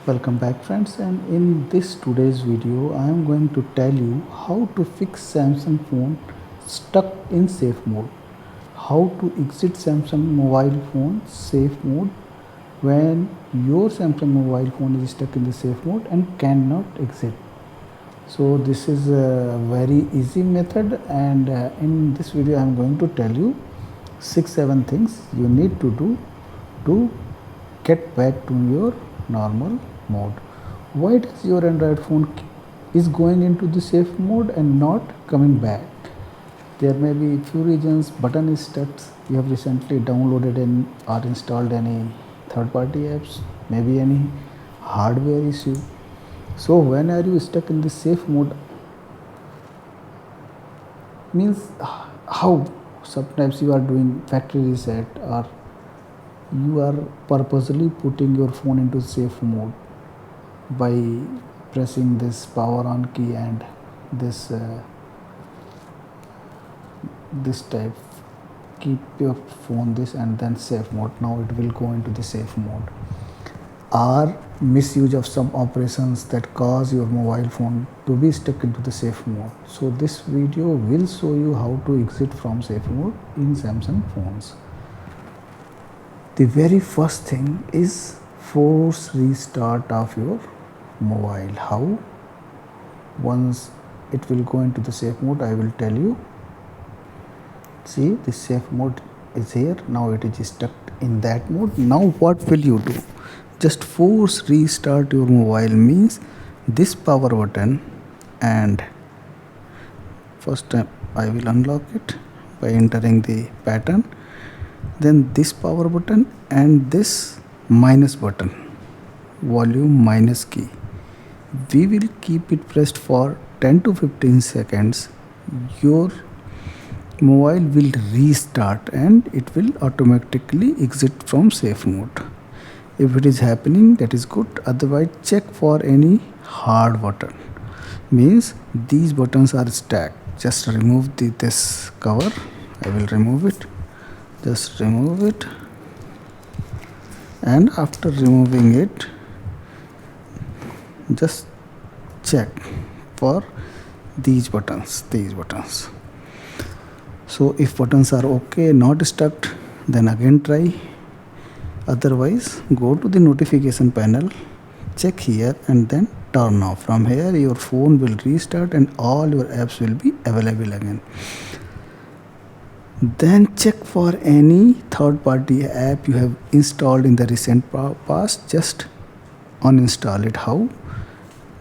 Welcome back friends, and in this today's video I am going to tell you how to fix Samsung phone stuck in safe mode. How to exit Samsung mobile phone safe mode when your Samsung mobile phone is stuck in the safe mode and cannot exit. So this is a very easy method, and in this video I am going to tell you 6-7 things you need to do to get back to your normal mode. Why does your Android phone is going into the safe mode and not coming back? There may be few reasons. Button is stuck. You have recently downloaded or installed any third-party apps. Maybe any hardware issue. So when are you stuck in the safe mode? Means how sometimes you are doing factory reset, or you are purposely putting your phone into safe mode by pressing this power on key and this type. Keep your phone this and then safe mode. Now it will go into the safe mode. Or misuse of some operations that cause your mobile phone to be stuck into the safe mode. So this video will show you how to exit from safe mode in Samsung phones. The very first thing is force restart of your mobile. How? Once it will go into the safe mode, I will tell you. See, the safe mode is here. Now it is stuck in that mode. Now what will you do? Just force restart your mobile, means this power button, and first time I will unlock it by entering the pattern. Then this power button and this minus button, volume minus key, we will keep it pressed for 10 to 15 seconds. Your mobile will restart and it will automatically exit from safe mode. If it is happening, that is good. Otherwise, check for any hard button, means these buttons are stacked. Just remove this cover. I will remove it. Just remove it, and after removing it, just check for these buttons. So if buttons are okay, not stuck, then again try. Otherwise, go to the notification panel, check here, and then turn off. From here your phone will restart and all your apps will be available again. Then check for any third-party app you have installed in the recent past. Just uninstall it. How?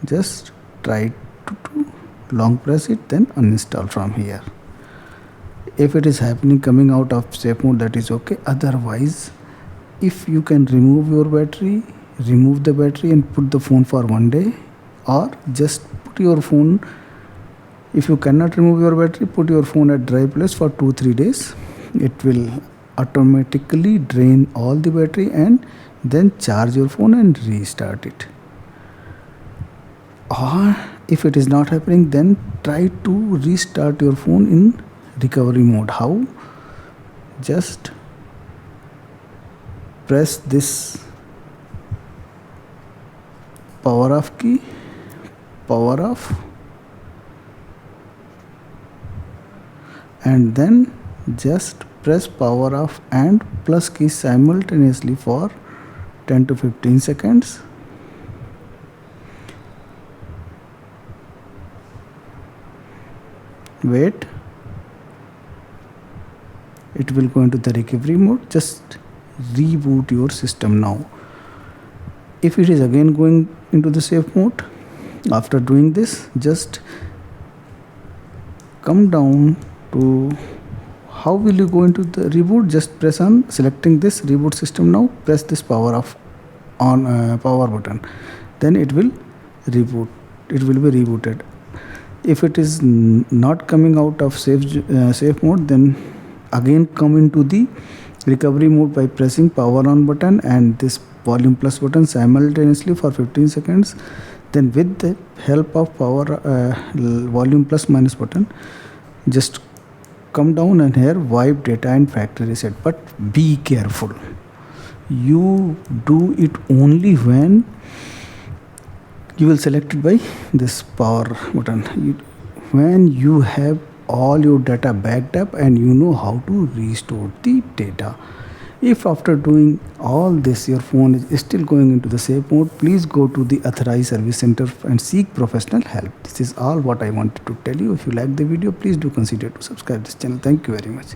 Just try to long press it, then uninstall from here. If it is happening coming out of safe mode, that is okay. Otherwise, if you can remove your battery, remove the battery and put the phone for 1 day, or just put your phone. If you cannot remove your battery, put your phone at dry place for 2-3 days. It will automatically drain all the battery and then charge your phone and restart it. Or if it is not happening, then try to restart your phone in recovery mode. How? Just press this power off key, power off, and then just press power off and plus key simultaneously for 10 to 15 seconds. Wait, it will go into the recovery mode. Just reboot your system now. If it is again going into the safe mode, after doing this, just come down to how will you go into the reboot. Just press on selecting this reboot system. Now press this power off on power button, then it will reboot. It will be rebooted. If it is not coming out of safe mode, then again come into the recovery mode by pressing power on button and this volume plus button simultaneously for 15 seconds. Then with the help of power volume plus minus button, just come down and here wipe data and factory reset. But be careful, you do it only when you will select it by this power button. When you have all your data backed up and you know how to restore the data. If after doing all this your phone is still going into the safe mode, please go to the authorized service center and seek professional help. This is all what I wanted to tell you. If you like the video, please do consider to subscribe this channel. Thank you very much.